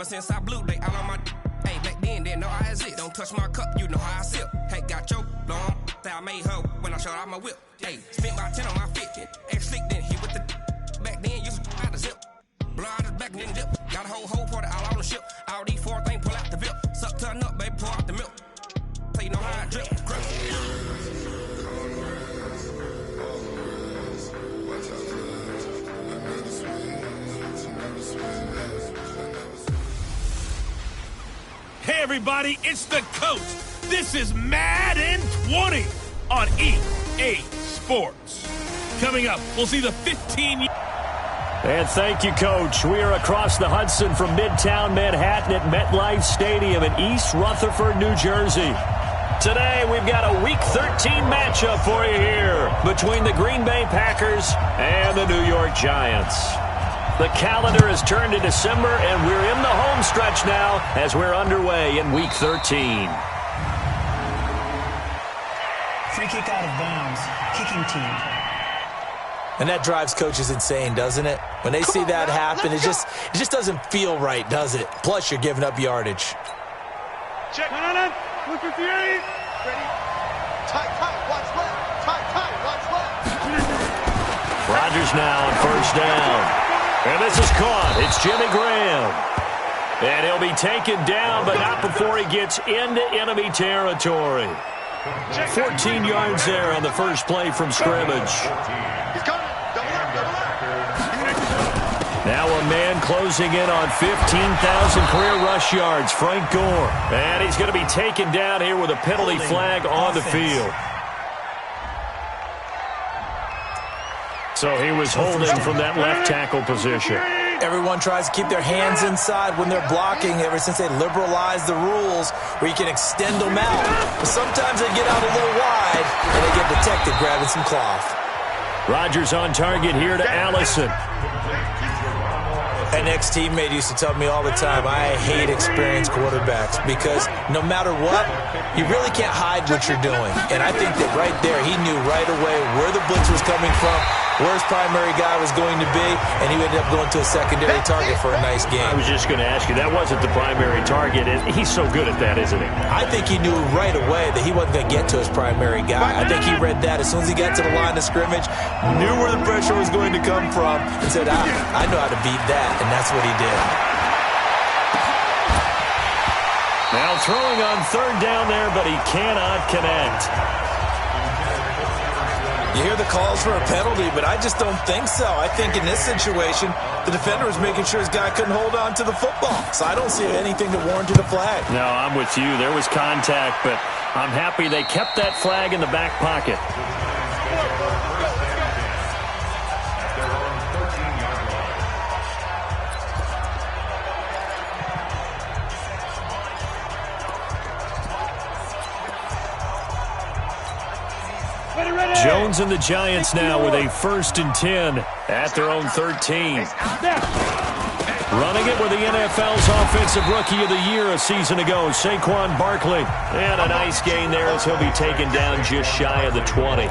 Ever since I blew, they all on my hey, back then, didn't know I exist. Don't touch my cup, you know how I sip. Hey, got your long, that I made her when I showed out my whip. Hey, spent about 10 on my 50. Ex-slick, then hit with the back then, used to out the zip. Blow out his back, then dip. Got a whole party all on the ship. All these four things, pull out the VIP. Suck, turn up, baby, pour out the milk. So you know how I drip. Hey everybody, it's the coach. This is Madden 20 on EA Sports. Coming up, we'll see the 15... And thank you, Coach. We are across the Hudson from Midtown Manhattan at MetLife Stadium in East Rutherford, New Jersey. Today, we've got a Week 13 matchup for you here between the Green Bay Packers and the New York Giants. The calendar has turned to December, and we're in the home stretch now as we're underway in Week 13. Free kick out of bounds. Kicking team. And that drives coaches insane, doesn't it? When they see that happen, it just doesn't feel right, does it? Plus, you're giving up yardage. Check. Look for Fury. Ready. Tight, watch left. Tight, watch left. Rodgers now on first down. And this is caught. It's Jimmy Graham. And he'll be taken down, but not before he gets into enemy territory. 14 yards there on the first play from scrimmage. Now a man closing in on 15,000 career rush yards, Frank Gore. And he's going to be taken down here with a penalty flag on the field. So he was holding from that left tackle position. Everyone tries to keep their hands inside when they're blocking ever since they liberalized the rules where you can extend them out. But sometimes they get out a little wide and they get detected grabbing some cloth. Rodgers on target here to Allison. An ex-teammate used to tell me all the time, I hate experienced quarterbacks because no matter what, you really can't hide what you're doing. And I think that right there, he knew right away where the blitz was coming from, where his primary guy was going to be, and he ended up going to a secondary target for a nice game. I was just going to ask you, that wasn't the primary target. He's so good at that, isn't he? I think he knew right away that he wasn't going to get to his primary guy. I think he read that as soon as he got to the line of scrimmage, knew where the pressure was going to come from, and said, I know how to beat that, and that's what he did. Now throwing on third down there, but he cannot connect. You hear the calls for a penalty, but I just don't think so. I think in this situation, the defender was making sure his guy couldn't hold on to the football. So I don't see anything that warranted a flag. No, I'm with you. There was contact, but I'm happy they kept that flag in the back pocket. Jones and the Giants now with a 1st and 10 at their own 13. Running it with the NFL's Offensive Rookie of the Year a season ago, Saquon Barkley. And a nice gain there as he'll be taken down just shy of the 20.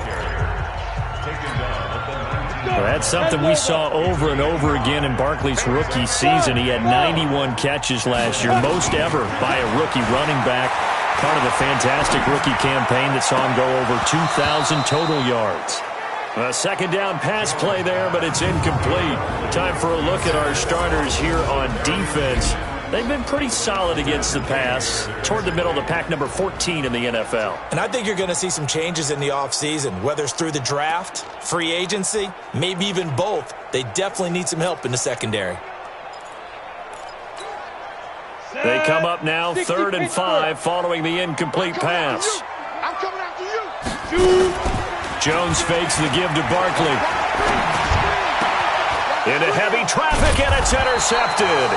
Well, that's something we saw over and over again in Barkley's rookie season. He had 91 catches last year, most ever by a rookie running back. Part of the fantastic rookie campaign that saw him go over 2,000 total yards. A second down pass play there, but it's incomplete. Time for a look at our starters here on defense. They've been pretty solid against the pass, toward the middle of the pack, number 14 in the NFL. And I think you're going to see some changes in the offseason, whether it's through the draft, free agency, maybe even both. They definitely need some help in the secondary. They come up now, 3rd and 5, following the incomplete pass. I'm coming after you. Jones fakes the give to Barkley. Into heavy traffic, and it's intercepted.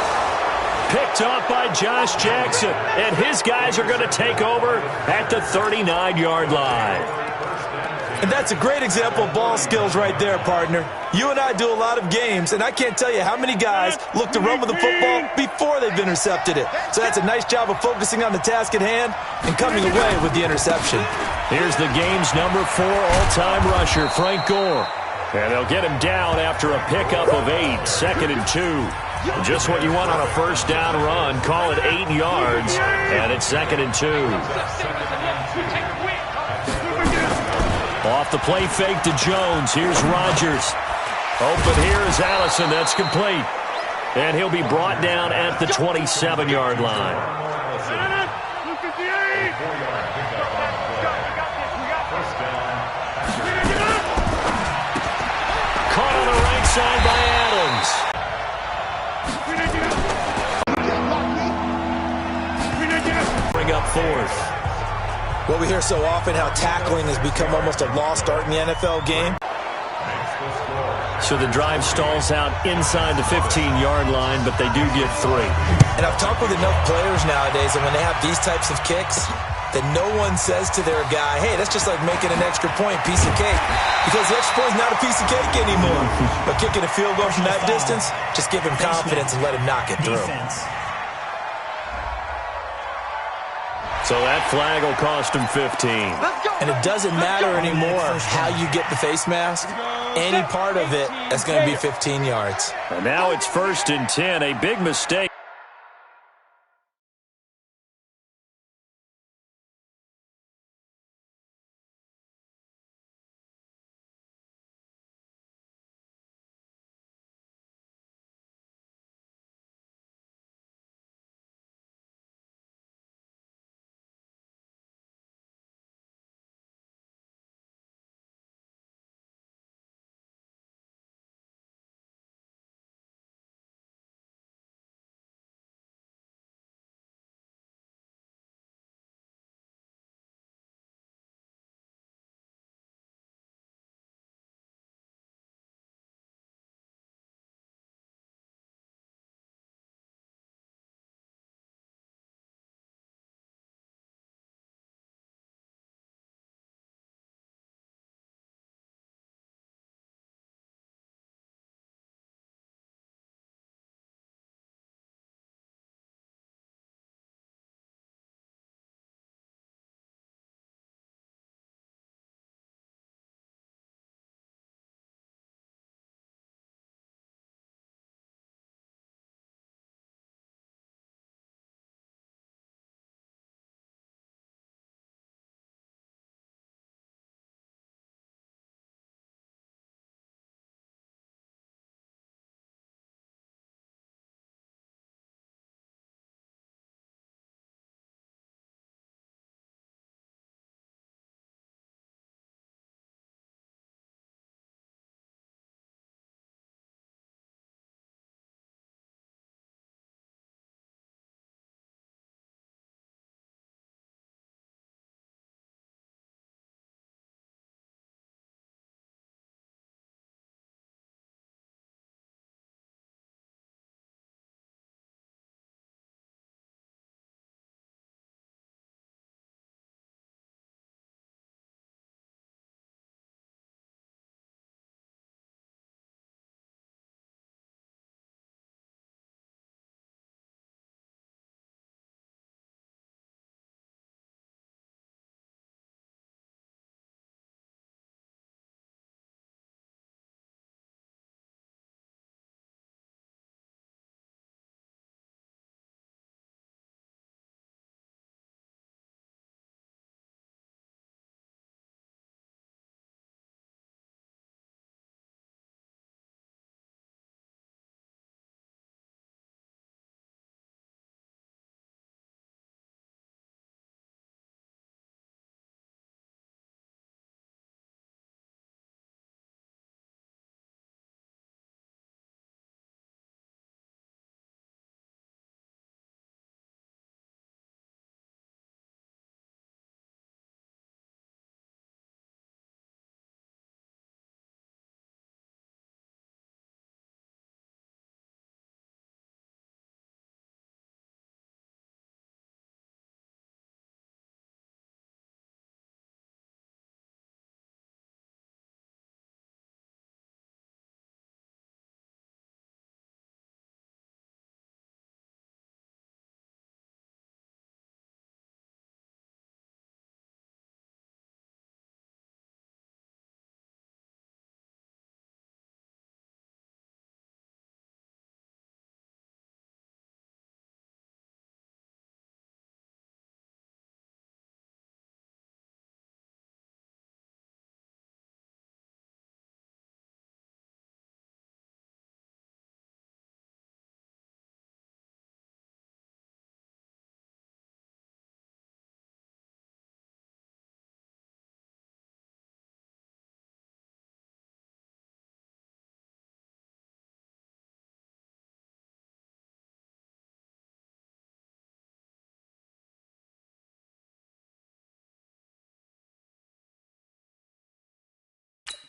Picked off by Josh Jackson, and his guys are going to take over at the 39-yard line. And that's a great example of ball skills right there, partner. You and I do a lot of games, and I can't tell you how many guys look to run with the football before they've intercepted it. So that's a nice job of focusing on the task at hand and coming away with the interception. Here's the game's number 4 all-time rusher, Frank Gore. And they'll get him down after a pickup of 8, 2nd and 2. Just what you want on a first down run. Call it 8 yards, and it's 2nd and 2. Off the play fake to Jones. Here's Rodgers. Open here is Allison. That's complete. And he'll be brought down at the 27-yard line. Caught on the right side by Adams. Bring up 4th. Well, we hear so often how tackling has become almost a lost art in the NFL game. So the drive stalls out inside the 15-yard line, but they do get 3. And I've talked with enough players nowadays that when they have these types of kicks, that no one says to their guy, hey, that's just like making an extra point, piece of cake. Because the extra point is not a piece of cake anymore. But kicking a field goal from that distance, just give him confidence and let him knock it through. So that flag will cost him 15. And it doesn't matter anymore how you get the face mask. Any part of it, that's going to be 15 yards. And now it's 1st and 10, a big mistake.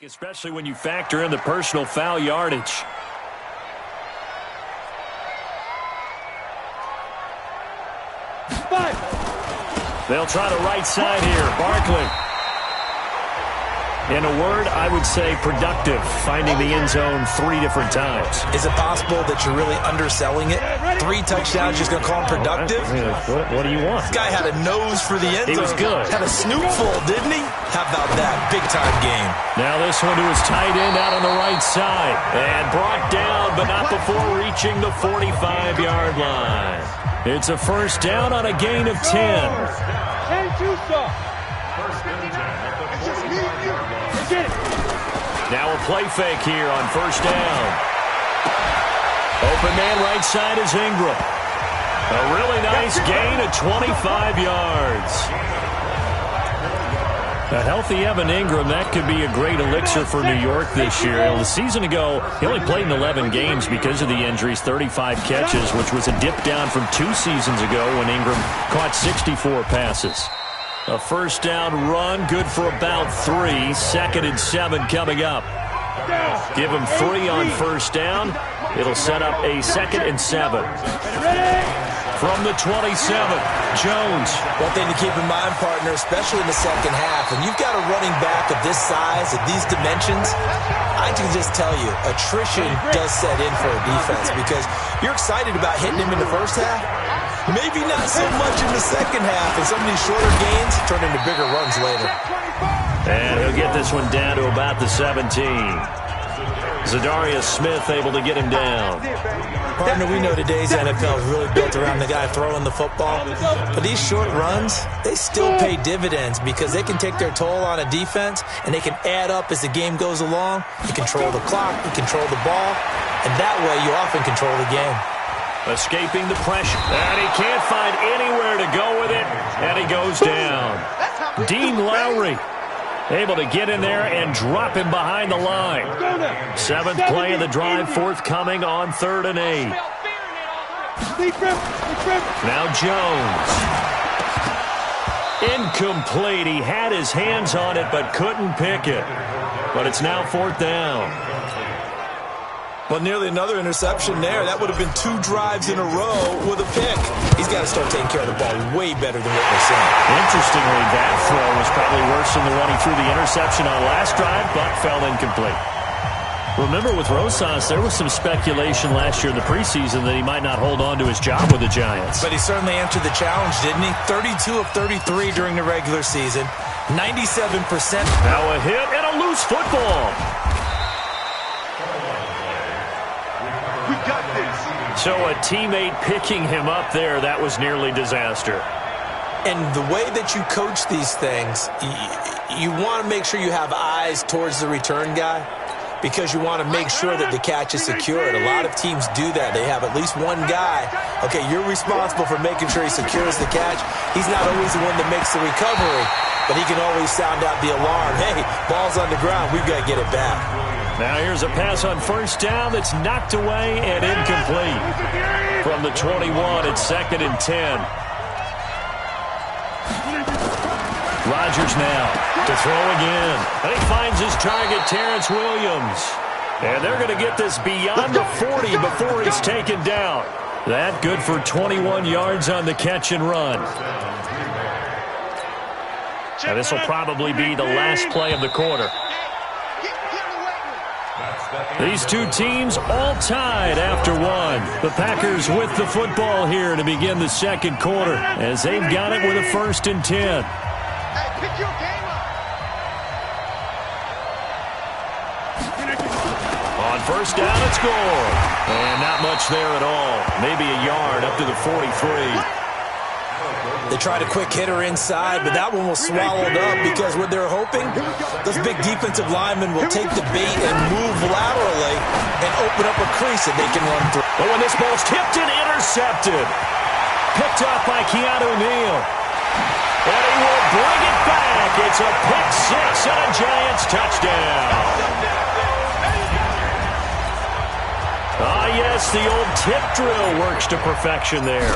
Especially when you factor in the personal foul yardage. They'll try the right side here. Barkley. In a word, I would say productive, finding the end zone 3 different times. Is it possible that you're really underselling it? 3 touchdowns, just going to call him productive? What do you want? This guy had a nose for the end zone. He was good. Had a snootful, didn't he? How about that? Big-time game. Now this one to his tight end out on the right side. And brought down, but not before reaching the 45-yard line. It's a first down on a gain of 10. Now a play fake here on first down. Open man right side is Ingram. A really nice gain of 25 yards. A healthy Evan Ingram, that could be a great elixir for New York this year. A season ago, he only played in 11 games because of the injuries, 35 catches, which was a dip down from 2 seasons ago when Ingram caught 64 passes. A first down run, good for about 3. 2nd and 7 coming up. Give him 3 on first down. It'll set up a 2nd and 7. From the 27, Jones. One thing to keep in mind, partner, especially in the second half, when you've got a running back of this size, of these dimensions, I can just tell you, attrition does set in for a defense because you're excited about hitting him in the first half. Maybe not so much in the second half, and some of these shorter gains turn into bigger runs later. And he'll get this one down to about the 17. Zadarius Smith able to get him down. Partner, we know today's NFL is really built around the guy throwing the football. But these short runs, they still pay dividends because they can take their toll on a defense, and they can add up as the game goes along. You control the clock, you control the ball, and that way you often control the game. Escaping the pressure. And he can't find anywhere to go with it. And he goes down. Dean Lowry able to get in there and drop him behind the line. 7th play of the drive, forthcoming on 3rd and 8. Now Jones. Incomplete. He had his hands on it but couldn't pick it. But it's now 4th down. Well, nearly another interception there. That would have been 2 drives in a row with a pick. He's got to start taking care of the ball way better than what we're seeing. Interestingly, that throw was probably worse than the one he threw the interception on last drive, but fell incomplete. Remember, with Rosas, there was some speculation last year in the preseason that he might not hold on to his job with the Giants. But he certainly answered the challenge, didn't he? 32 of 33 during the regular season. 97%. Now a hit and a loose football. So a teammate picking him up there, that was nearly disaster. And the way that you coach these things, you want to make sure you have eyes towards the return guy because you want to make sure that the catch is secured. A lot of teams do that. They have at least one guy. Okay, you're responsible for making sure he secures the catch. He's not always the one that makes the recovery, but he can always sound out the alarm. Hey, ball's on the ground. We've got to get it back. Now here's a pass on first down that's knocked away and incomplete. From the 21, it's 2nd and 10. Rodgers now to throw again. And he finds his target, Terrence Williams. And they're going to get this beyond the 40 before he's taken down. That good for 21 yards on the catch and run. Now this will probably be the last play of the quarter. These two teams all tied after 1. The Packers with the football here to begin the second quarter as they've got it with a 1st and 10. On first down, it's scored. And not much there at all. Maybe a yard up to the 43. They tried a quick hitter inside, but that one was swallowed up because what they're hoping, those big defensive linemen will take the bait and move laterally and open up a crease that they can run through. But when this ball's tipped and intercepted, picked up by Keanu Neal. And he will bring it back. It's a pick 6 and a Giants touchdown. Ah, yes, the old tip drill works to perfection there.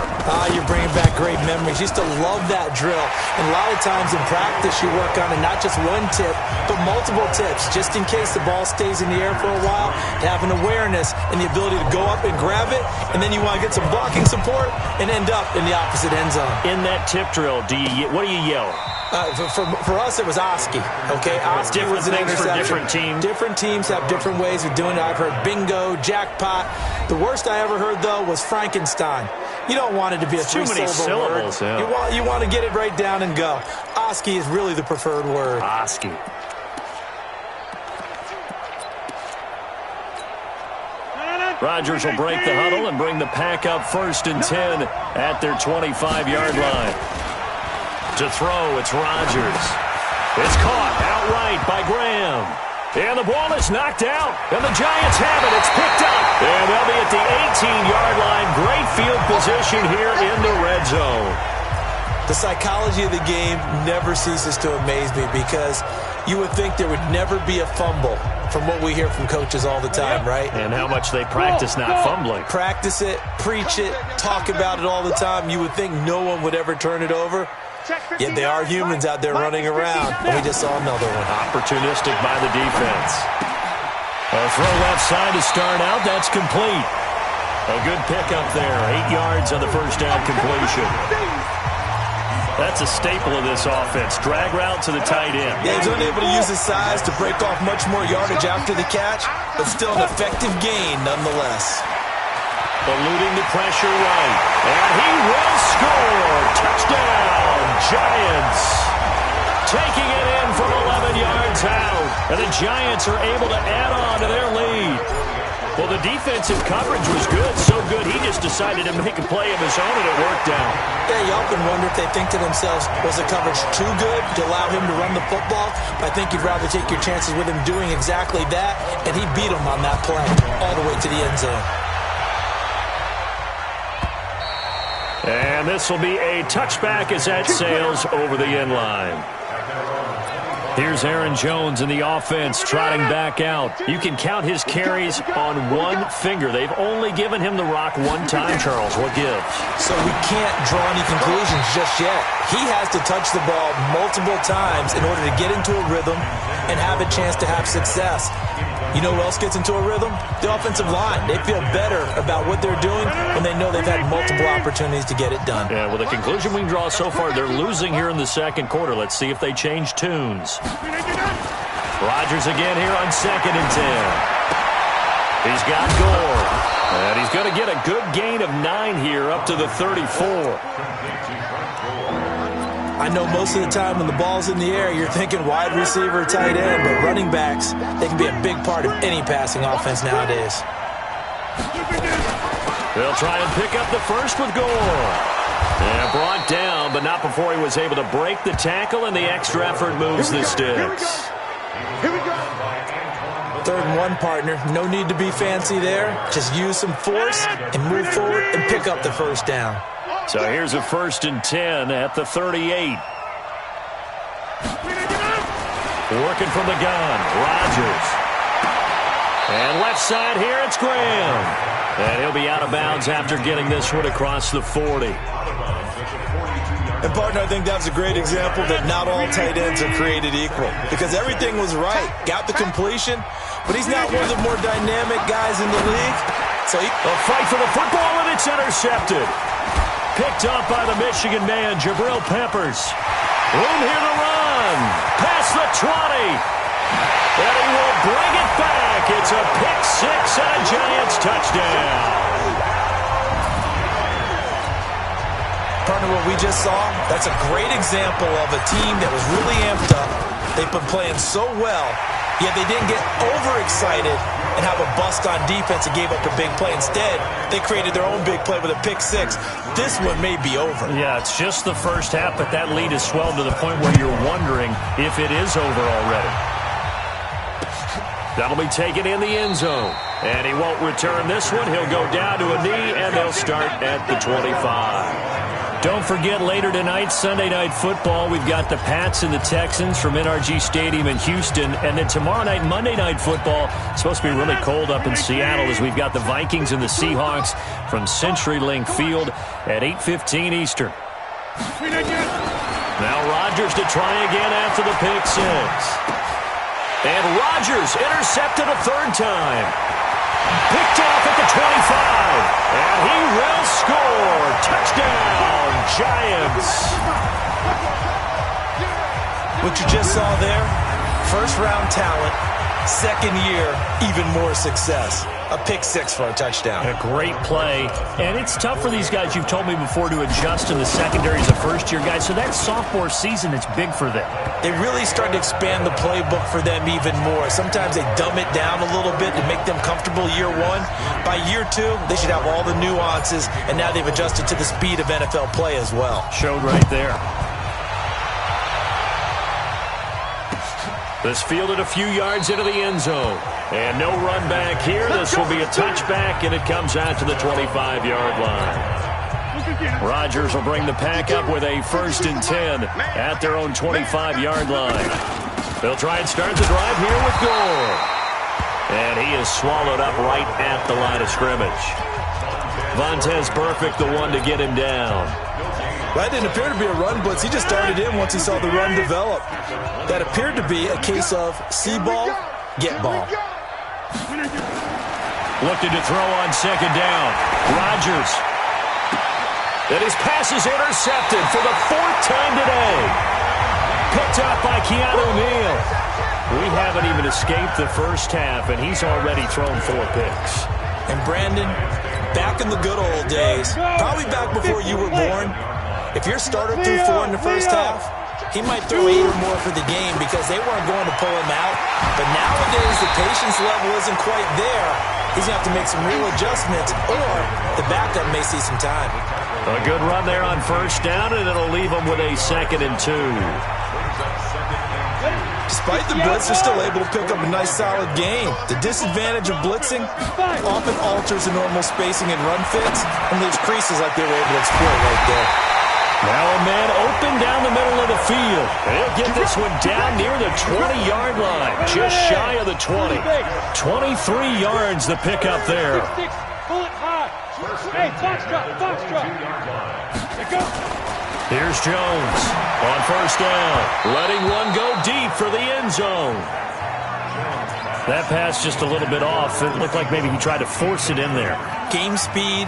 You're bringing back great memories. Used to love that drill. And a lot of times in practice, you work on it, not just one tip, but multiple tips, just in case the ball stays in the air for a while, to have an awareness and the ability to go up and grab it, and then you want to get some blocking support and end up in the opposite end zone. In that tip drill, what do you yell? For us, it was Oski. Okay, Oski was an interception. For different teams. Different teams have different ways of doing it. I've heard bingo, jackpot. The worst I ever heard, though, was Frankenstein. You don't want it to be a three-syllable word. Yeah. You want to get it right down and go. Oski is really the preferred word. Oski. Rodgers will break the huddle and bring the pack up 1st and 10 at their 25-yard line. To throw, it's Rodgers. It's caught outright by Graham. And the ball is knocked out. And the Giants have it. It's picked up. And they'll be at the 18-yard line. Great field position here in the red zone. The psychology of the game never ceases to amaze me because you would think there would never be a fumble from what we hear from coaches all the time, right? And how much they practice not fumbling. Practice it, preach it, talk about it all the time. You would think no one would ever turn it over. Yet they are humans out there running around, and we just saw another one. Opportunistic by the defense. A throw left side to start out. That's complete. A good pickup there. 8 yards on the first down completion. That's a staple of this offense. Drag route to the tight end. Yeah, he's unable to use his size to break off much more yardage after the catch, but still an effective gain nonetheless. Eluding the pressure right. And he will score. Touchdown, Giants. Taking it in from 11 yards out. And the Giants are able to add on to their lead. Well, the defensive coverage was good. So good, he just decided to make a play of his own, and it worked out. Yeah, you often wonder if they think to themselves, was the coverage too good to allow him to run the football? I think you'd rather take your chances with him doing exactly that, and he beat him on that play all the way to the end zone. And this will be a touchback as that sails over the end line. Here's Aaron Jones in the offense trotting back out. You can count his carries on one finger. They've only given him the rock one time, Charles. What gives? So we can't draw any conclusions just yet. He has to touch the ball multiple times in order to get into a rhythm and have a chance to have success. You know who else gets into a rhythm? The offensive line. They feel better about what they're doing when they know they've had multiple opportunities to get it done. Yeah, well, the conclusion we can draw so far, they're losing here in the second quarter. Let's see if they change tunes. Rodgers again here on 2nd and 10. He's got Gore. And he's going to get a good gain of 9 here up to the 34. I know most of the time when the ball's in the air, you're thinking wide receiver, tight end, but running backs, they can be a big part of any passing offense nowadays. They'll try and pick up the first with Gore. And brought down, but not before he was able to break the tackle, and the extra effort moves the sticks. Here we go. 3rd and 1, partner. No need to be fancy there. Just use some force and move forward and pick up the first down. So here's a 1st and 10 at the 38. Working from the gun, Rodgers. And left side here, it's Graham. And he'll be out of bounds after getting this one across the 40. And, partner, I think that's a great example that not all tight ends are created equal. Because everything was right. Got the completion, but he's not one of the more dynamic guys in the league. So a fight for the football, and it's intercepted. Picked up by the Michigan man, Jabril Peppers. Room here to run. Past the 20. And he will bring it back. It's a pick 6 and a Giants touchdown. Partner, what we just saw, that's a great example of a team that was really amped up. They've been playing so well, yet they didn't get overexcited and have a bust on defense and gave up a big play. Instead, they created their own big play with a pick 6. This one may be over. Yeah, it's just the first half, but that lead has swelled to the point where you're wondering if it is over already. That'll be taken in the end zone. And he won't return this one. He'll go down to a knee, and they'll start at the 25. Don't forget, later tonight, Sunday Night Football, we've got the Pats and the Texans from NRG Stadium in Houston. And then tomorrow night, Monday Night Football, it's supposed to be really cold up in Seattle as we've got the Vikings and the Seahawks from CenturyLink Field at 8:15 Eastern. Now Rodgers to try again after the pick six. And Rodgers intercepted a third time. Picked off at the 25. And he will score. Touchdown, Giants. What you just saw there, first-round talent, second year, even more success. A pick six for a touchdown. A great play. And it's tough for these guys, you've told me before, to adjust in the secondary as a first-year guy. So that sophomore season, it's big for them. They really started to expand the playbook for them even more. Sometimes they dumb it down a little bit to make them comfortable year one. By year two, they should have all the nuances, and now they've adjusted to the speed of NFL play as well. Showed right there. This fielded a few yards into the end zone. And no run back here. This will be a touchback, and it comes out to the 25-yard line. Rodgers will bring the Pack up with a 1st and 10 at their own 25-yard line. They'll try and start the drive here with Gore. And he is swallowed up right at the line of scrimmage. Vontez Burfict, the one to get him down. That didn't appear to be a run blitz. He just started in once he saw the run develop. That appeared to be a case of see ball, get ball. Looking to throw on second down. Rodgers. And his pass is intercepted for the 4th time today. Picked up by Keanu Neal. We haven't even escaped the first half, and he's already thrown 4 picks. And Brandon, back in the good old days, probably back before you were born, if your starter threw 4 in the first half, he might throw 8 or more for the game because they weren't going to pull him out. But nowadays, the patience level isn't quite there. He's going to have to make some real adjustments, or the backup may see some time. A good run there on first down, and it'll leave him with a 2nd and 2. Despite the blitz, they're still able to pick up a nice, solid gain. The disadvantage of blitzing often alters the normal spacing and run fits and leaves creases like they were able to exploit right there. Now a man open down the middle of the field. He'll get this one down near the 20-yard line, just shy of the 20. 23 yards the pickup there. Pull it high. Hey, box drop. Here's Jones on first down, letting one go deep for the end zone. That pass just a little bit off. It looked like maybe he tried to force it in there. Game speed,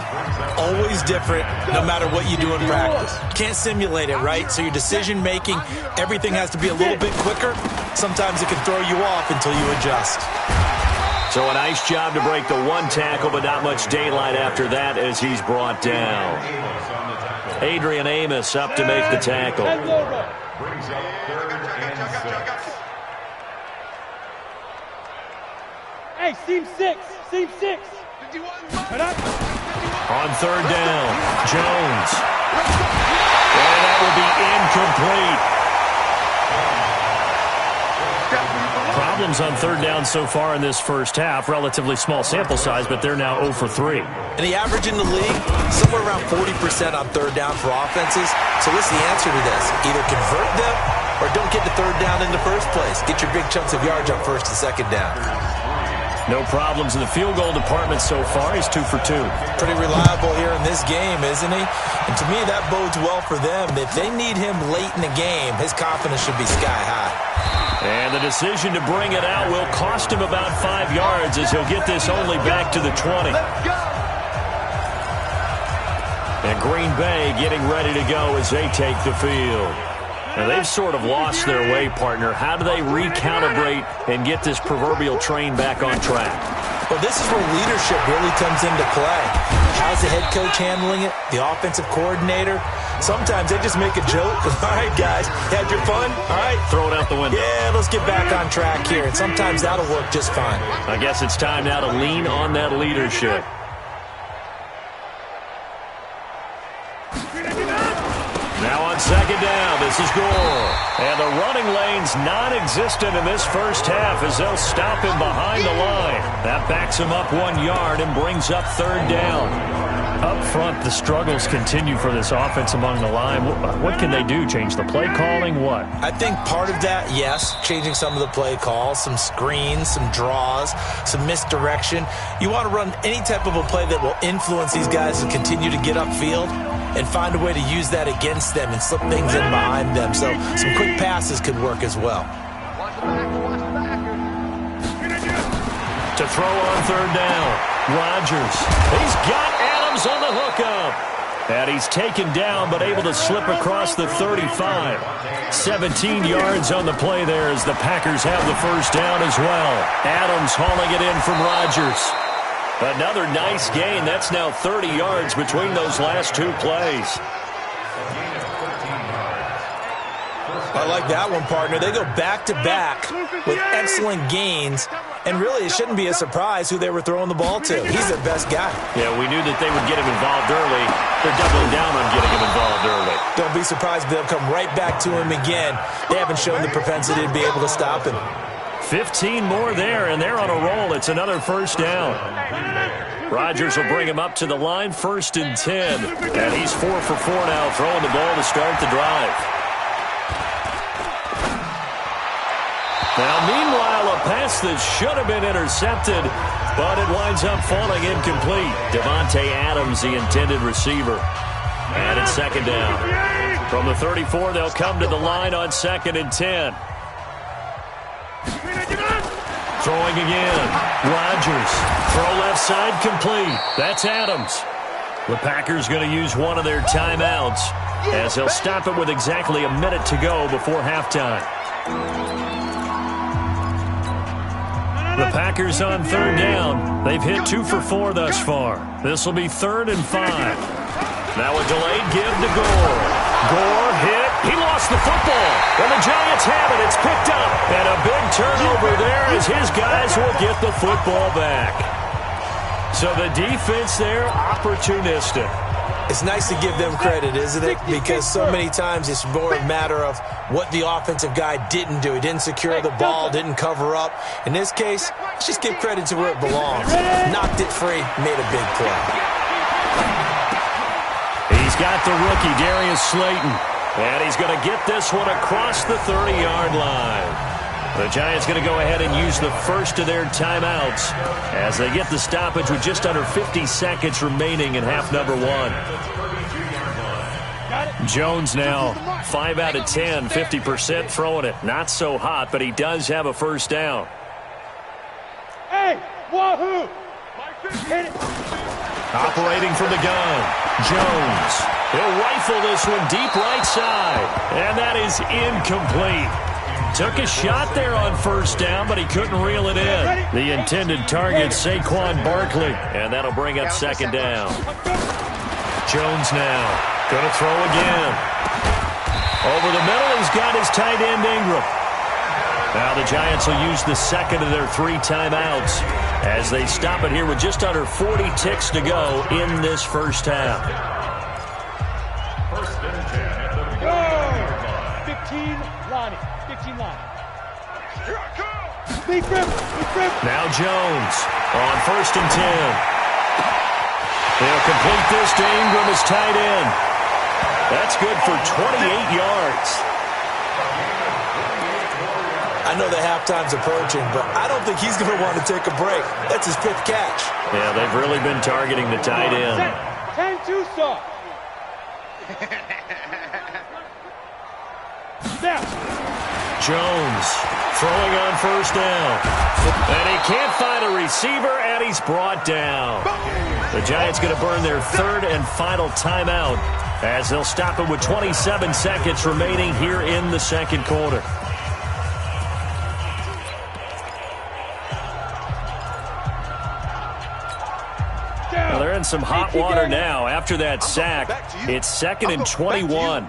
always different, no matter what you do in practice. Can't simulate it, right? So your decision-making, everything has to be a little bit quicker. Sometimes it can throw you off until you adjust. So a nice job to break the 1 tackle, but not much daylight after that as he's brought down. Adrian Amos up to make the tackle. Hey, seam 6. On third down, Jones. And that will be incomplete. Problems on third down so far in this first half. Relatively small sample size, but they're now 0 for 3. And the average in the league, somewhere around 40% on third down for offenses. So what's the answer to this? Either convert them or don't get the third down in the first place. Get your big chunks of yards on first and second down. No problems in the field goal department so far. He's 2 for 2. Pretty reliable here in this game, isn't he? And to me, that bodes well for them. If they need him late in the game, his confidence should be sky high. And the decision to bring it out will cost him about 5 yards as he'll get this only back to the 20. And Green Bay getting ready to go as they take the field. Now, they've sort of lost their way, partner. How do they recalibrate and get this proverbial train back on track? Well, this is where leadership really comes into play. How's the head coach handling it? The offensive coordinator? Sometimes they just make a joke. All right, guys, had your fun? All right. Throw it out the window. Yeah, let's get back on track here. And sometimes that'll work just fine. I guess it's time now to lean on that leadership. Now on second down, this is Gore. And the running lane's non-existent in this first half as they'll stop him behind the line. That backs him up 1 yard and brings up third down. Up front, the struggles continue for this offense among the line. What can they do? Change the play calling? What? I think part of that, yes, changing some of the play calls, some screens, some draws, some misdirection. You want to run any type of a play that will influence these guys to continue to get upfield and find a way to use that against them and slip things in behind them. So some quick passes could work as well. To throw on third down, Rodgers. He's got Adams on the hookup. And he's taken down but able to slip across the 35. 17 yards on the play there as the Packers have the first down as well. Adams hauling it in from Rodgers. Another nice gain. That's now 30 yards between those last two plays. I like that one, partner. They go back-to-back with excellent gains, and really it shouldn't be a surprise who they were throwing the ball to. He's their best guy. Yeah, we knew that they would get him involved early. They're doubling down on getting him involved early. Don't be surprised if they'll come right back to him again. They haven't shown the propensity to be able to stop him. 15 more there, and they're on a roll. It's another first down. Rodgers will bring him up to the line, 1st and 10. And he's 4 for 4 now, throwing the ball to start the drive. Now, meanwhile, a pass that should have been intercepted, but it winds up falling incomplete. Devontae Adams, the intended receiver. And it's 2nd down. From the 34, they'll come to the line on 2nd and 10. Throwing again. Rodgers. Throw left side complete. That's Adams. The Packers going to use one of their timeouts as they'll stop it with exactly a minute to go before halftime. The Packers on 3rd down. They've hit 2 for 4 thus far. This will be 3rd and 5. Now a delayed give to Gore. Gore hit. He lost the football. And the Giants have it. It's picked up. And a big turnover there as his guys will get the football back. So the defense there, opportunistic. It's nice to give them credit, isn't it? Because so many times it's more a matter of what the offensive guy didn't do. He didn't secure the ball, didn't cover up. In this case, let's just give credit to where it belongs. Knocked it free, made a big play. He's got the rookie, Darius Slayton. And he's going to get this one across the 30-yard line. The Giants going to go ahead and use the first of their timeouts as they get the stoppage with just under 50 seconds remaining in half number 1. Jones now 5 out of 10, 50% throwing it. Not so hot, but he does have a first down. Hey, wahoo! Hit it. Operating from the gun, Jones. He'll rifle this one deep right side, and that is incomplete. Took a shot there on first down, but he couldn't reel it in. The intended target, Saquon Barkley, and that'll bring up 2nd down. Jones now going to throw again. Over the middle, he's got his tight end Ingram. Now the Giants will use the second of their 3 timeouts as they stop it here with just under 40 ticks to go in this first half. 15, Lonnie. 15 line. Now Jones on 1st and 10. They'll complete this to Ingram as tight end. That's good for 28 yards. I know the halftime's approaching, but I don't think he's going to want to take a break. That's his 5th catch. Yeah, they've really been targeting the tight end. 10-2 soft. Jones throwing on first down. And he can't find a receiver, and he's brought down. The Giants going to burn their 3rd and final timeout as they'll stop it with 27 seconds remaining here in the 2nd quarter. Well, they're in some hot water now after that sack. It's 2nd and 21.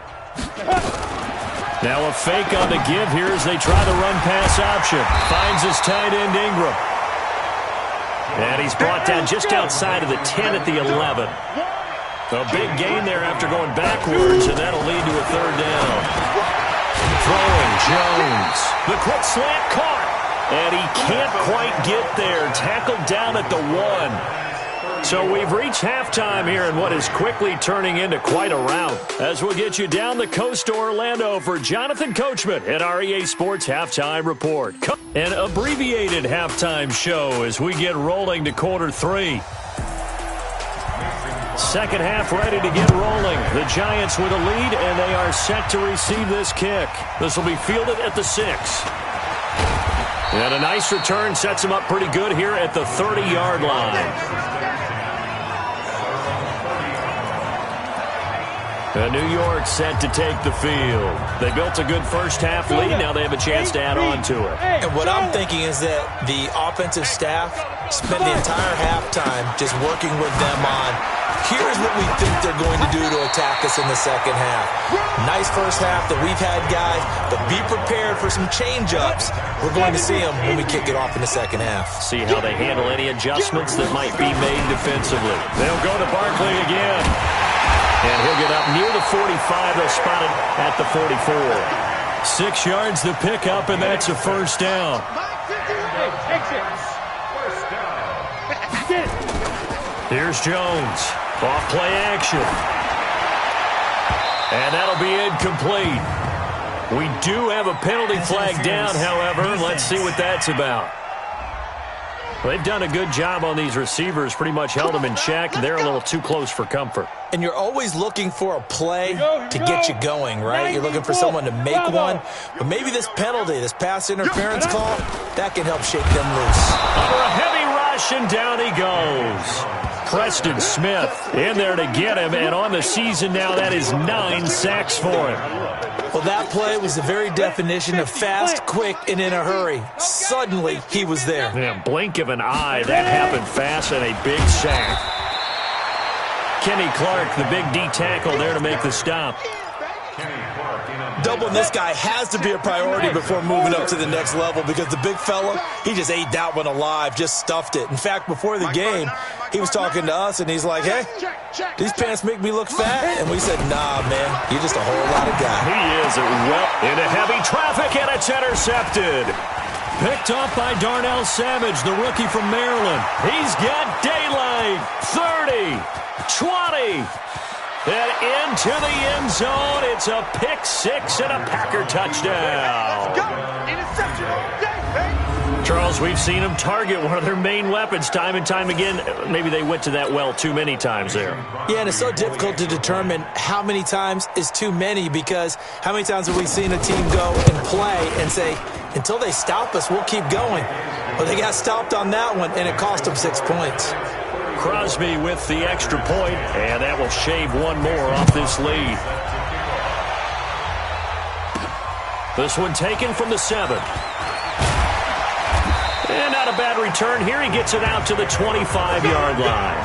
Now a fake on the give here as they try the run-pass option. Finds his tight end Ingram. And he's brought down just outside of the 10 at the 11. A big gain there after going backwards, and that'll lead to a 3rd down. Throwing Jones. The quick slant caught. And he can't quite get there. Tackled down at the 1. So we've reached halftime here in what is quickly turning into quite a rout. As we'll get you down the coast to Orlando for Jonathan Coachman at our EA Sports Halftime Report. An abbreviated halftime show as we get rolling to quarter 3. Second half ready to get rolling. The Giants with a lead, and they are set to receive this kick. This will be fielded at the 6. And a nice return sets him up pretty good here at the 30-yard line. New York set to take the field. They built a good first-half lead. Now they have a chance to add on to it. And what I'm thinking is that the offensive staff spent the entire halftime just working with them on, here's what we think they're going to do to attack us in the second half. Nice first half that we've had, guys, but be prepared for some change-ups. We're going to see them when we kick it off in the second half. See how they handle any adjustments that might be made defensively. They'll go to Barkley again. And he'll get up near the 45. They'll spot it at the 44. 6 yards to pick up, and that's a first down. Here's Jones. Off play action. And that'll be incomplete. We do have a penalty flag down, however. Let's see what that's about. They've done a good job on these receivers, pretty much held them in check. They're a little too close for comfort. And you're always looking for a play to get you going, right? You're looking for someone to make one. But maybe this penalty, this pass interference call, that can help shake them loose. Under a heavy rush, and down he goes. Preston Smith in there to get him, and on the season now, that is 9 sacks for him. Well, that play was the very definition of fast, quick, and in a hurry. Suddenly, he was there. Yeah, blink of an eye, that happened fast, and a big sack. Kenny Clark, the big D tackle there to make the stop. Doubling this guy has to be a priority before moving up to the next level because the big fella, he just ate that one alive, just stuffed it. In fact, before the game, he was talking to us, and he's like, hey, these pants make me look fat? And we said, nah, man, you're just a whole lot of guy. He is well into heavy traffic, and it's intercepted. Picked off by Darnell Savage, the rookie from Maryland. He's got daylight. 30, 20. And into the end zone. It's a pick 6 and a Packer touchdown. Let's go. Interception all day, baby. Charles, we've seen them target one of their main weapons time and time again. Maybe they went to that well too many times there. Yeah, and it's so difficult to determine how many times is too many because how many times have we seen a team go and play and say, until they stop us, we'll keep going. Well, they got stopped on that one, and it cost them 6 points. Crosby with the extra point, and that will shave one more off this lead. This one taken from the 7. And not a bad return here. He gets it out to the 25-yard line.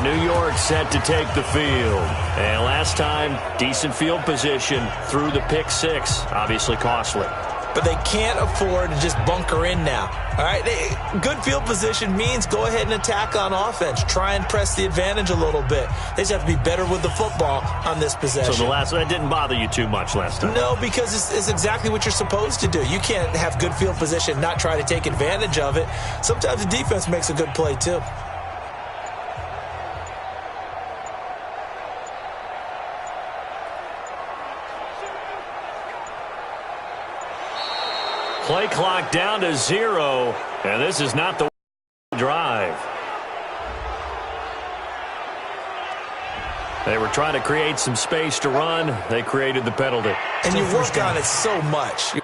New York set to take the field. And last time, decent field position through the pick 6. Obviously costly. But they can't afford to just bunker in now. All right, good field position means go ahead and attack on offense. Try and press the advantage a little bit. They just have to be better with the football on this possession. So that didn't bother you too much last time? No, because it's exactly what you're supposed to do. You can't have good field position, not try to take advantage of it. Sometimes the defense makes a good play too. Play clock down to 0, and this is not the drive. They were trying to create some space to run. They created the penalty. And you work on it so much.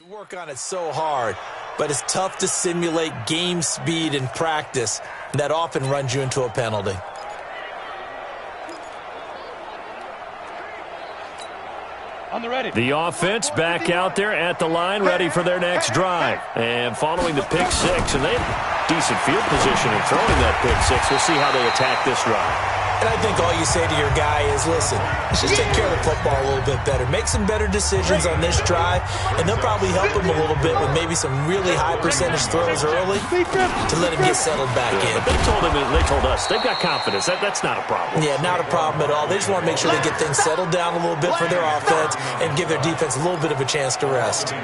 We work on it so hard, but it's tough to simulate game speed in practice. That often runs you into a penalty. On the ready. The offense back out there at the line, ready for their next drive. And following the pick six, and they have decent field position in throwing that pick six. We'll see how they attack this drive. And I think all you say to your guy is, listen, let's just take care of the football a little bit better. Make some better decisions on this drive, and they'll probably help him a little bit with maybe some really high percentage throws early to let him get settled back in. But they told us they've got confidence. That's not a problem. Yeah, not a problem at all. They just want to make sure they get things settled down a little bit for their offense and give their defense a little bit of a chance to rest.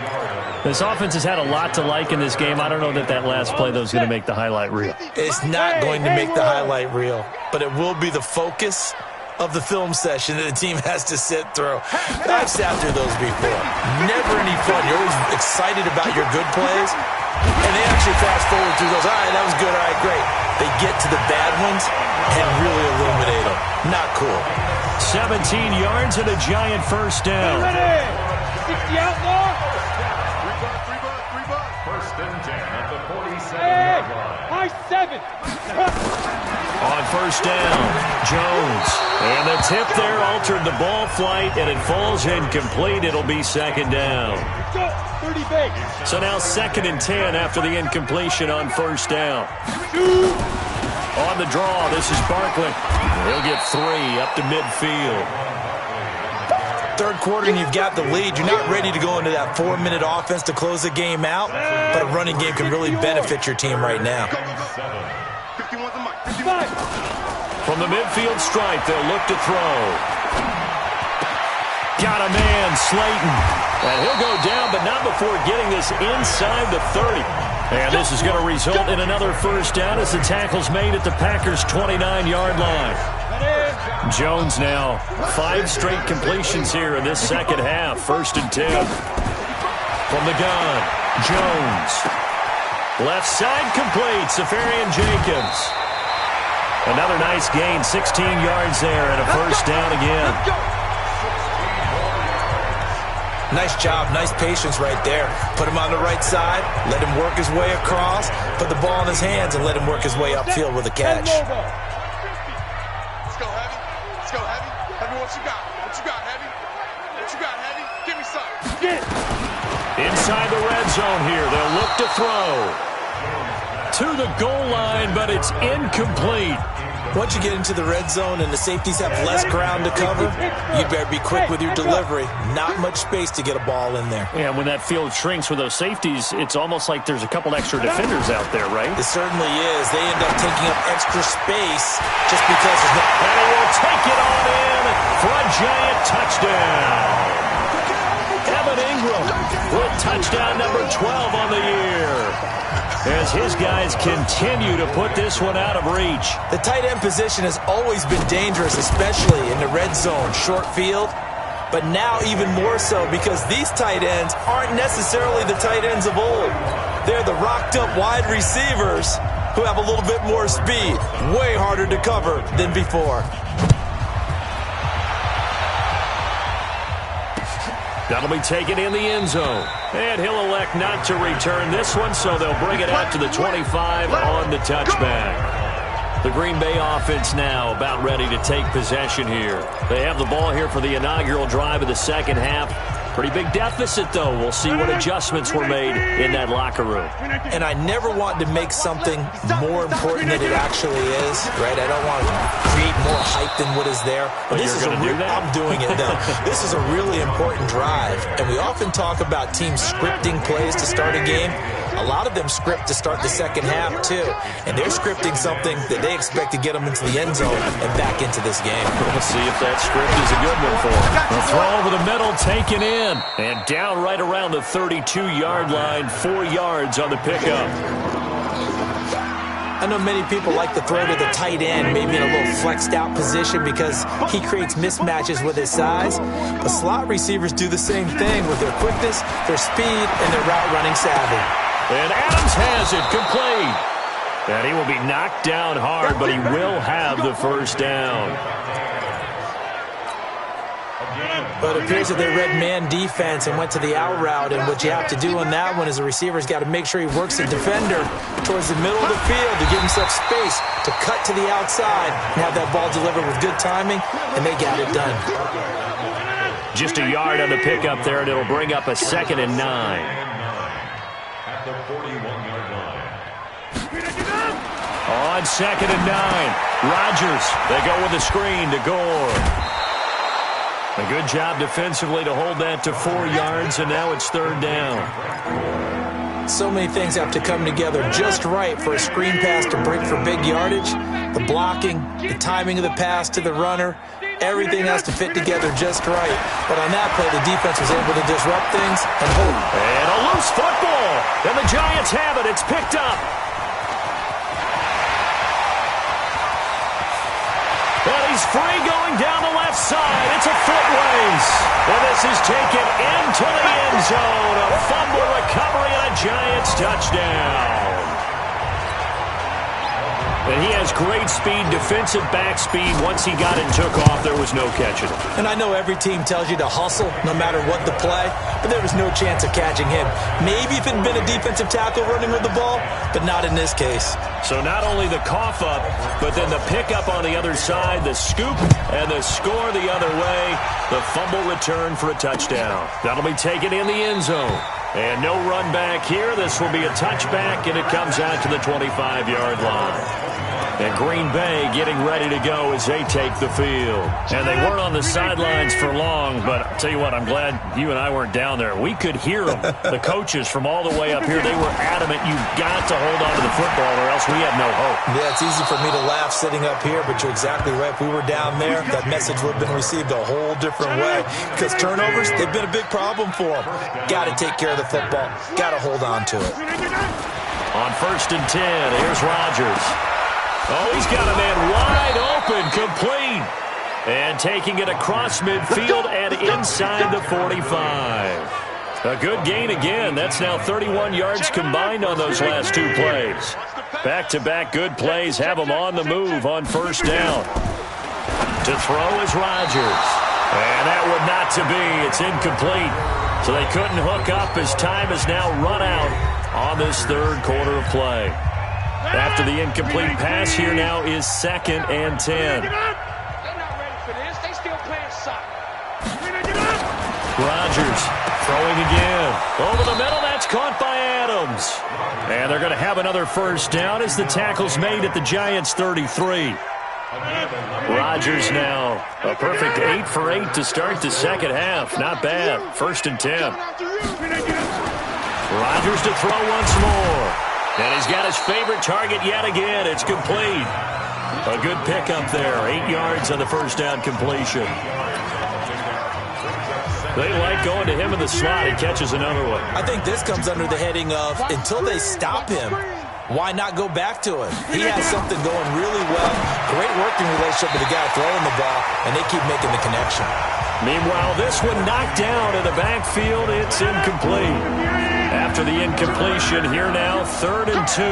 This offense has had a lot to like in this game. I don't know that last play, though, is going to make the highlight reel. It's not going to make the highlight reel, but it will be the focus of the film session that the team has to sit through. I've sat through those before. Never any fun. You're always excited about your good plays, and they actually fast forward through those. All right, that was good. All right, great. They get to the bad ones and really illuminate them. Not cool. 17 yards and a giant first down. 60 outlaw. First and 10 at the 47 Hey, yard line. high 7. On first down, Jones. And the tip there altered the ball flight, and it falls incomplete. It'll be second down. Go, 30 base. So now 2nd and 10 after the incompletion on first down. On the draw, this is Barkley. He'll get 3 up to midfield. Third quarter and you've got the lead. You're not ready to go into that 4-minute offense to close the game out, but a running game can really benefit your team right now. From the midfield stripe, they'll look to throw. Got a man, Slayton. And he'll go down, but not before getting this inside the 30. And this is going to result in another first down as the tackle's made at the Packers' 29-yard line. Jones now 5 straight completions here in this second half. 1st and 10. From the gun, Jones. Left side complete, Safarian Jenkins. Another nice gain, 16 yards there, and a first down again. Nice job, nice patience right there. Put him on the right side, let him work his way across, put the ball in his hands, and let him work his way upfield with a catch. Let's go, Heavy. Let's go, Heavy. Heavy, what you got? What you got, Heavy? What you got, Heavy? Give me some. Inside the red zone here, they'll look to throw. To the goal line, but it's incomplete. Once you get into the red zone and the safeties have less ground to cover, you better be quick with your delivery. Not much space to get a ball in there. Yeah, when that field shrinks with those safeties, it's almost like there's a couple extra defenders out there, right? It certainly is. They end up taking up extra space just because there's no... And he will take it on in for a giant touchdown. Evan Ingram with touchdown number 12 on the year, as his guys continue to put this one out of reach. The tight end position has always been dangerous, especially in the red zone, short field. But now even more so because these tight ends aren't necessarily the tight ends of old. They're the rocked-up wide receivers who have a little bit more speed. Way harder to cover than before. That'll be taken in the end zone. And he'll elect not to return this one, so they'll bring it out to the 25 on the touchback. The Green Bay offense now about ready to take possession here. They have the ball here for the inaugural drive of the second half. Pretty big deficit, though. We'll see what adjustments were made in that locker room. And I never want to make something more important than it actually is, right? I don't want to create more hype than what is there. But this is I'm doing it, though. This is a really important drive. And we often talk about teams scripting plays to start a game. A lot of them script to start the second half, too. And they're scripting something that they expect to get them into the end zone and back into this game. We'll see if that script is a good one for them. The throw over the middle, taken in. And down right around the 32-yard line, 4 yards on the pickup. I know many people like to throw to the tight end, maybe in a little flexed out position because he creates mismatches with his size. But slot receivers do the same thing with their quickness, their speed, and their route running savvy. And Adams has it complete. And he will be knocked down hard, but he will have the first down. But it appears that they read man defense and went to the out route, and what you have to do on that one is the receiver's got to make sure he works the defender towards the middle of the field to give himself space to cut to the outside and have that ball delivered with good timing, and they got it done. Just a yard on the pickup there, and it'll bring up a 2nd and 9. At the 41-yard line. On 2nd and 9, Rodgers, they go with the screen to Gore. A good job defensively to hold that to 4 yards, and now it's 3rd down. So many things have to come together just right for a screen pass to break for big yardage. The blocking, the timing of the pass to the runner, everything has to fit together just right. But on that play, the defense was able to disrupt things and hold. And a loose football, and the Giants have it. It's picked up. And he's free going down the left side. It's a foot race. And this is taken into the end zone. A fumble recovery and a Giants touchdown. And he has great speed, defensive back speed. Once he got it and took off, there was no catching him. And I know every team tells you to hustle no matter what the play, but there was no chance of catching him. Maybe if it had been a defensive tackle running with the ball, but not in this case. So not only the cough up, but then the pickup on the other side, the scoop, and the score the other way. The fumble return for a touchdown. That'll be taken in the end zone. And no run back here. This will be a touchback, and it comes out to the 25-yard line. And Green Bay getting ready to go as they take the field. And they weren't on the sidelines for long, but I'll tell you what, I'm glad you and I weren't down there. We could hear them, the coaches from all the way up here. They were adamant, you've got to hold on to the football or else we have no hope. Yeah, it's easy for me to laugh sitting up here, but you're exactly right. If we were down there, that message would have been received a whole different way. Because turnovers, they've been a big problem for them. Got to take care of the football. Got to hold on to it. On 1st and 10, here's Rodgers. Oh, he's got a man wide open, complete. And taking it across midfield and inside the 45. A good gain again. That's now 31 yards combined on those last 2 plays. Back-to-back good plays have him on the move on 1st down. To throw is Rodgers. And that would not to be. It's incomplete. So they couldn't hook up as time has now run out on this 3rd quarter of play. After the incomplete pass, here now is 2nd and 10. They're not ready for this. They still playing soccer. Rodgers throwing again. Over the middle, that's caught by Adams. And they're going to have another 1st down as the tackle's made at the Giants' 33. Rodgers now a perfect 8 for 8 to start the 2nd half. Not bad. 1st and 10. Rodgers to throw once more. And he's got his favorite target yet again. It's complete. A good pickup there. 8 yards on the 1st down completion. They like going to him in the slot. He catches another one. I think this comes under the heading of until they stop him, why not go back to him? He has something going really well. Great working relationship with the guy throwing the ball, and they keep making the connection. Meanwhile, this one knocked down in the backfield. It's incomplete. After the incompletion, here now, 3rd and 2.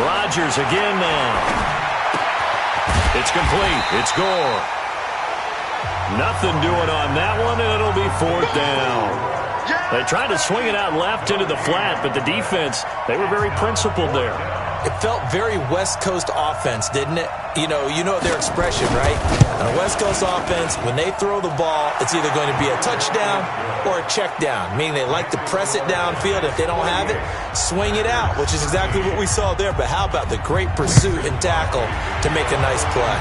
Rodgers again now. It's complete. It's Gore. Nothing doing on that one, and it'll be 4th down. They tried to swing it out left into the flat, but the defense, they were very principled there. It felt very West Coast offense, didn't it? You know their expression, right? On a West Coast offense, when they throw the ball, it's either going to be a touchdown or a check down, meaning they like to press it downfield. If they don't have it, swing it out, which is exactly what we saw there. But how about the great pursuit and tackle to make a nice play?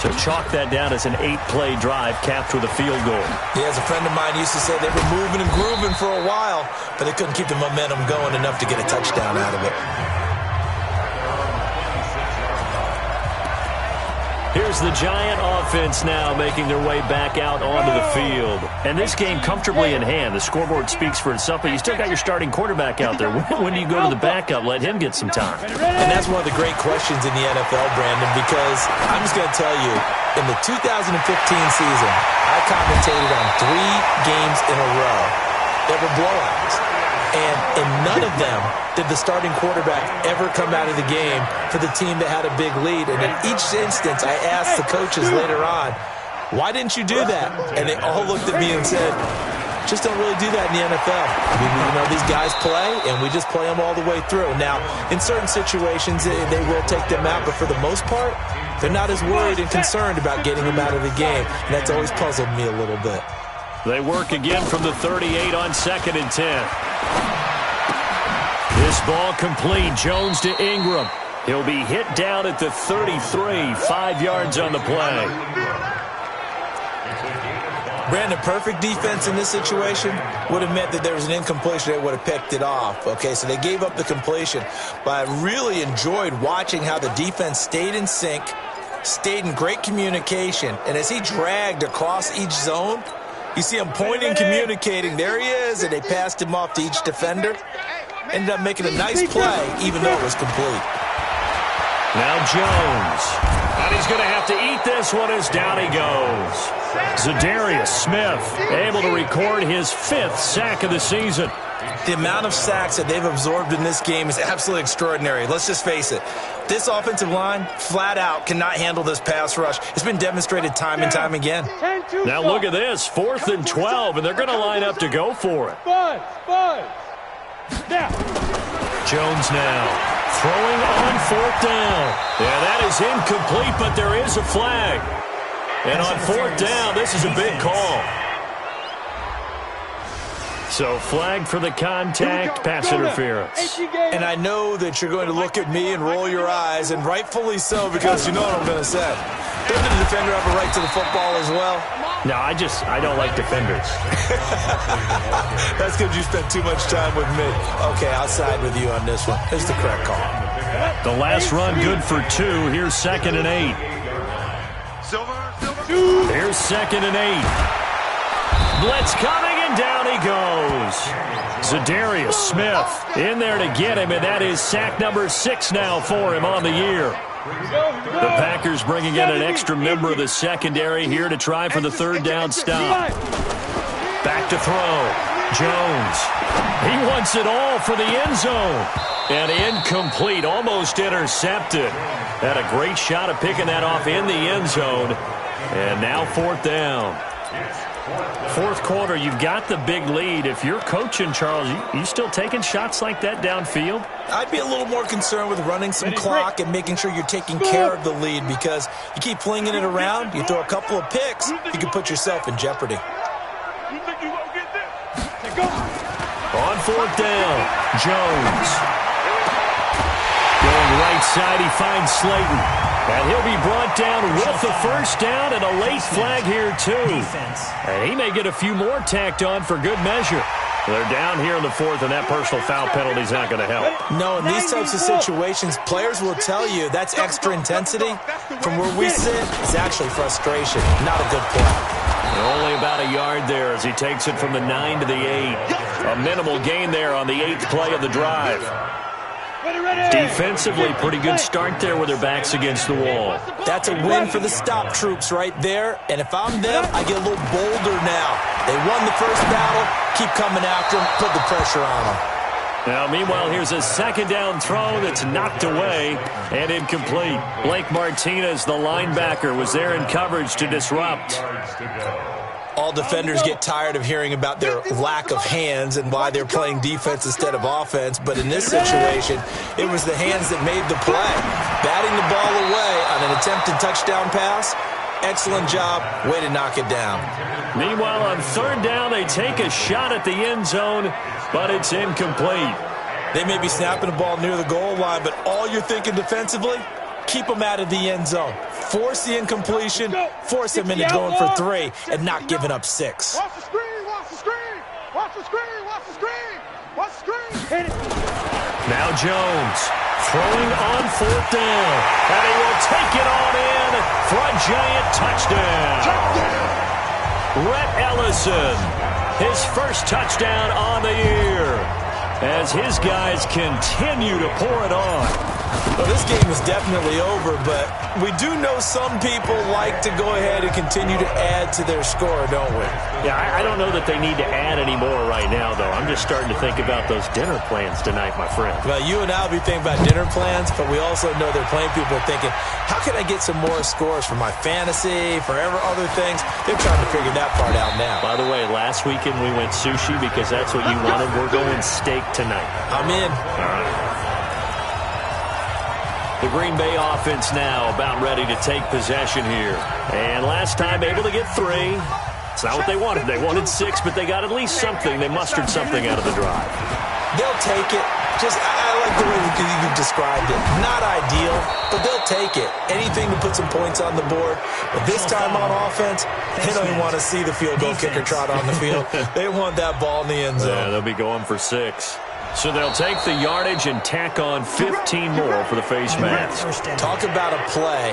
So chalk that down as an 8-play drive capped with a field goal. Yeah, as a friend of mine used to say, they were moving and grooving for a while, but they couldn't keep the momentum going enough to get a touchdown out of it. Here's the Giant offense now making their way back out onto the field. And this game comfortably in hand. The scoreboard speaks for itself, but you still got your starting quarterback out there. When do you go to the backup? Let him get some time. And that's one of the great questions in the NFL, Brandon, because I'm just going to tell you, in the 2015 season, I commentated on 3 games in a row that were blowouts. And in none of them did the starting quarterback ever come out of the game for the team that had a big lead. And in each instance, I asked the coaches later on, why didn't you do that? And they all looked at me and said, just don't really do that in the NFL. I mean, you know, these guys play, and we just play them all the way through. Now, in certain situations, they will take them out, but for the most part, they're not as worried and concerned about getting them out of the game. And that's always puzzled me a little bit. They work again from the 38 on 2nd and 10. This ball complete. Jones to Ingram. He'll be hit down at the 33, 5 yards on the play. Brandon, perfect defense in this situation would have meant that there was an incompletion that would have picked it off. Okay, so they gave up the completion. But I really enjoyed watching how the defense stayed in sync, stayed in great communication. And as he dragged across each zone, you see him pointing, communicating. There he is, and they passed him off to each defender. Ended up making a nice play, even though it was complete. Now Jones. And he's going to have to eat this one as down he goes. Zadarius Smith able to record his 5th sack of the season. The amount of sacks that they've absorbed in this game is absolutely extraordinary. Let's just face it. This offensive line, flat out, cannot handle this pass rush. It's been demonstrated time and time again. Now look at this. 4th and 12, and they're going to line up to go for it. Jones now. Throwing on 4th down. Yeah, that is incomplete, but there is a flag. And on 4th down, this is a big call. So flag for the contact, pass interference. And I know that you're going to look at me and roll your eyes, and rightfully so, because you know what I'm going to say. Doesn't the defender have a right to the football as well? No, I don't like defenders. That's because you spent too much time with me. Okay, I'll side with you on this one. Here's the correct call. The last run good for 2. Here's 2nd and 8. Here's 2nd and 8. Blitz coming, and down he goes. Zadarius Smith in there to get him, and that is sack number 6 now for him on the year. The Packers bringing in an extra member of the secondary here to try for the 3rd down stop. Back to throw. Jones. He wants it all for the end zone. And incomplete, almost intercepted. Had a great shot at picking that off in the end zone. And now 4th down. 4th quarter, you've got the big lead. If you're coaching, Charles, you still taking shots like that downfield? I'd be a little more concerned with running some clock and making sure you're taking care of the lead, because you keep flinging it around, you throw a couple of picks, you can put yourself in jeopardy. On 4th down, Jones. Going right side, he finds Slayton. And he'll be brought down with the 1st down, and a late flag here, too. And he may get a few more tacked on for good measure. They're down here in the 4th, and that personal foul penalty is not going to help. No, in these types of situations, players will tell you that's extra intensity. From where we sit, it's actually frustration, not a good play. Only about a yard there as he takes it from the 9 to the 8. A minimal gain there on the 8th play of the drive. Defensively, pretty good start there with their backs against the wall. That's a win for the stop troops right there. And if I'm them, I get a little bolder now. They won the first battle. Keep coming after them. Put the pressure on them. Now, meanwhile, here's a 2nd down throw that's knocked away and incomplete. Blake Martinez, the linebacker, was there in coverage to disrupt. All defenders get tired of hearing about their lack of hands and why they're playing defense instead of offense. But in this situation, it was the hands that made the play. Batting the ball away on an attempted touchdown pass. Excellent job. Way to knock it down. Meanwhile, on 3rd down, they take a shot at the end zone, but it's incomplete. They may be snapping the ball near the goal line, but all you're thinking defensively, keep them out of the end zone. Force the incompletion, force them into going for 3, and not giving up 6. Watch the screen, watch the screen, watch the screen, watch the screen, watch the screen. Now Jones throwing on 4th down, and he will take it on in for a giant touchdown. Rhett Ellison, his first touchdown on the year. as his guys continue to pour it on. Well, this game is definitely over, but we do know some people like to go ahead and continue to add to their score, don't we? Yeah, I don't know that they need to add any more right now, though. I'm just starting to think about those dinner plans tonight, my friend. Well, you and I will be thinking about dinner plans, but we also know there are plenty of people thinking, how can I get some more scores for my fantasy, for other things? They're trying to figure that part out now. By the way, last weekend we went sushi because that's what you wanted. We're going steak tonight. I'm in. All right. The Green Bay offense now about ready to take possession here. And last time able to get 3. It's not what they wanted. They wanted 6, but they got at least something. They mustered something out of the drive. They'll take it. I like the way you described it. Not ideal, but they'll take it. Anything to put some points on the board. But this time on offense, they don't even want to see the field goal kicker trot on the field. They want that ball in the end zone. Yeah, they'll be going for 6. So they'll take the yardage and tack on 15 more for the face mask. Talk about a play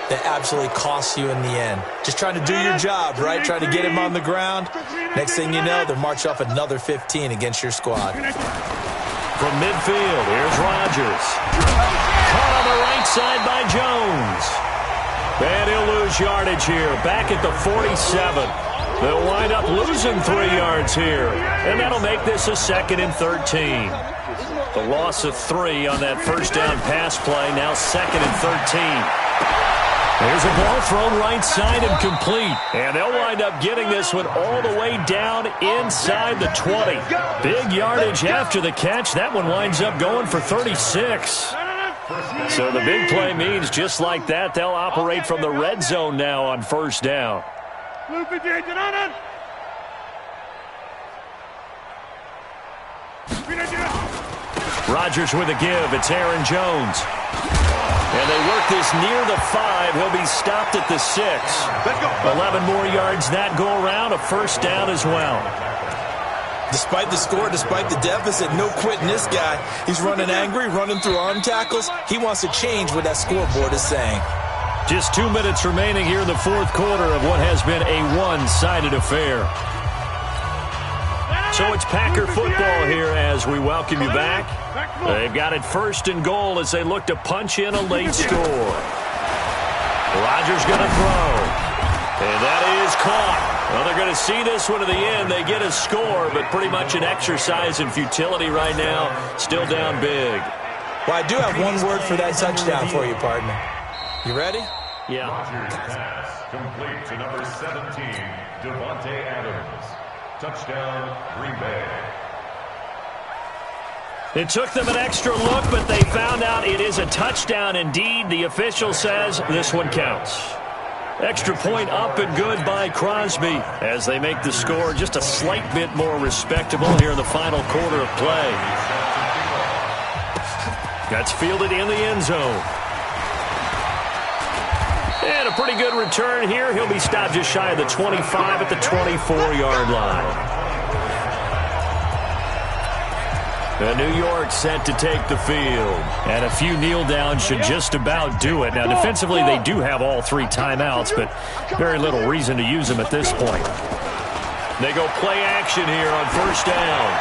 that absolutely costs you in the end. Just trying to do your job, right? Trying to get him on the ground. Next thing you know, they'll march off another 15 against your squad. From midfield, here's Rodgers. Caught on the right side by Jones. And he'll lose yardage here. Back at the 47. They'll wind up losing 3 yards here. And that'll make this a 2nd and 13. The loss of 3 on that first down pass play. Now 2nd and 13. There's a ball thrown right side and complete. And they'll wind up getting this one all the way down inside the 20. Big yardage after the catch. That one winds up going for 36. So the big play means just like that, they'll operate from the red zone now on first down. Rodgers with a give. It's Aaron Jones. And they work this near the 5. He'll be stopped at the 6. 11 more yards that go around. A first down as well. Despite the score, despite the deficit, no quitting this guy. He's running angry, running through arm tackles. He wants to change what that scoreboard is saying. Just 2 minutes remaining here in the fourth quarter of what has been a one-sided affair. So it's Packer football here as we welcome you back. They've got it 1st and goal as they look to punch in a late score. Rodgers going to throw. And that is caught. Well, they're going to see this one to the end. They get a score, but pretty much an exercise in futility right now. Still down big. Well, I do have one word for that touchdown for you, partner. You ready? Yeah. Rodgers pass complete to number 17, Devontae Adams. Touchdown, Green Bay. It took them an extra look, but they found out it is a touchdown indeed. The official says this one counts. Extra point up and good by Crosby as they make the score just a slight bit more respectable here in the final quarter of play. That's fielded in the end zone. And a pretty good return here. He'll be stopped just shy of the 25 at the 24-yard line. New York set to take the field. And a few kneel downs should just about do it. Now, defensively, they do have all 3 timeouts, but very little reason to use them at this point. They go play action here on first down.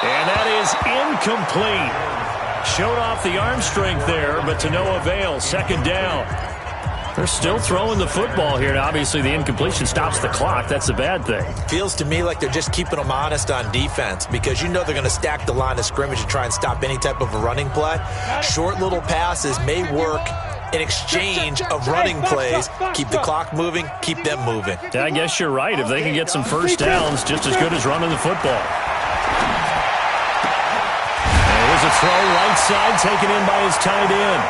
And that is incomplete. Showed off the arm strength there, but to no avail. 2nd down. They're still throwing the football here. Now, obviously, the incompletion stops the clock. That's a bad thing. Feels to me like they're just keeping them honest on defense because you know they're going to stack the line of scrimmage and try and stop any type of a running play. Short little passes may work in exchange of running plays. Keep the clock moving, keep them moving. Yeah, I guess you're right. If they can get some first downs, just as good as running the football. There's a throw right side taken in by his tight end.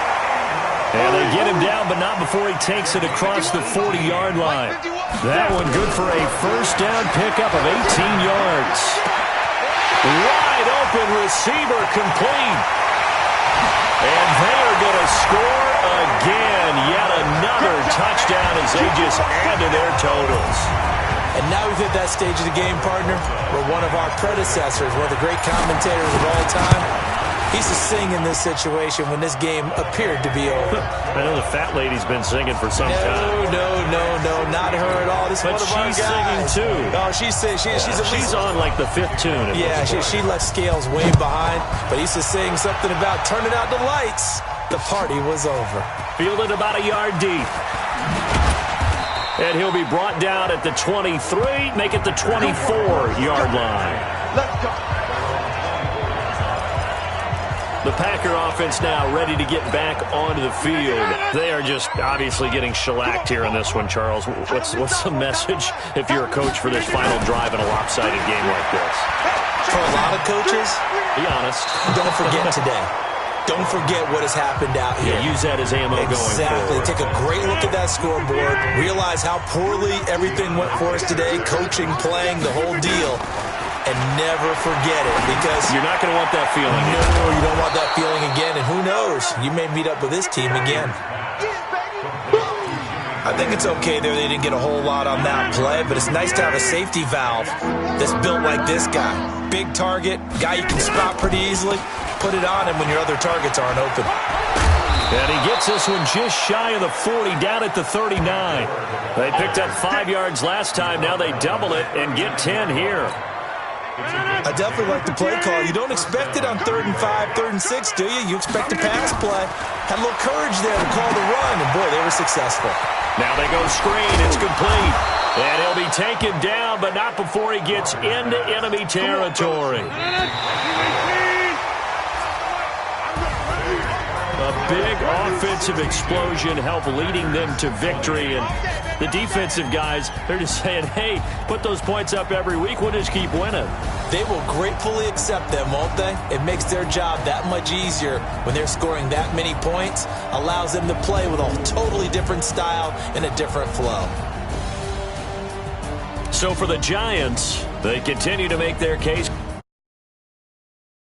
And they get him down, but not before he takes it across the 40-yard line. That one good for a first down pickup of 18 yards. Wide open receiver complete. And they are going to score again. Yet another touchdown as they just add to their totals. And now we've hit that stage of the game, partner, where one of our predecessors, one of the great commentators of all time, He's to sing in this situation when this game appeared to be over. I know the fat lady's been singing for some time. No, not her at all. This is one of our guys. But she's singing too. Oh, she's on like the 5th tune. Yeah, she left Scales way behind, but he's just saying something about turning out the lights. The party was over. Fielded about a yard deep. And he'll be brought down at the 23, make it the 24-yard line. Let's go. The Packer offense now ready to get back onto the field. They are just obviously getting shellacked here in this one, Charles. What's the message if you're a coach for this final drive in a lopsided game like this? For a lot of coaches, be honest. Don't forget today. Don't forget what has happened out here. Yeah, use that as ammo going forward. Exactly. Take a great look at that scoreboard. Realize how poorly everything went for us today. Coaching, playing, the whole deal. And never forget it, because you're not going to want that feeling. No, you don't want that feeling again. And who knows? You may meet up with this team again. I think it's okay there they didn't get a whole lot on that play, but it's nice to have a safety valve that's built like this guy. Big target, guy you can spot pretty easily. Put it on him when your other targets aren't open. And he gets this one just shy of the 40, down at the 39. They picked up 5 yards last time. Now they double it and get 10 here. I definitely like the play call. You don't expect it on 3rd and 5, 3rd and 6, do you? You expect a pass play. Had a little courage there to call the run, and boy, they were successful. Now they go screen. It's complete. And he'll be taken down, but not before he gets into enemy territory. A big offensive explosion helped leading them to victory. And the defensive guys, they're just saying, hey, put those points up every week. We'll just keep winning. They will gratefully accept them, won't they? It makes their job that much easier when they're scoring that many points. Allows them to play with a totally different style and a different flow. So for the Giants, they continue to make their case.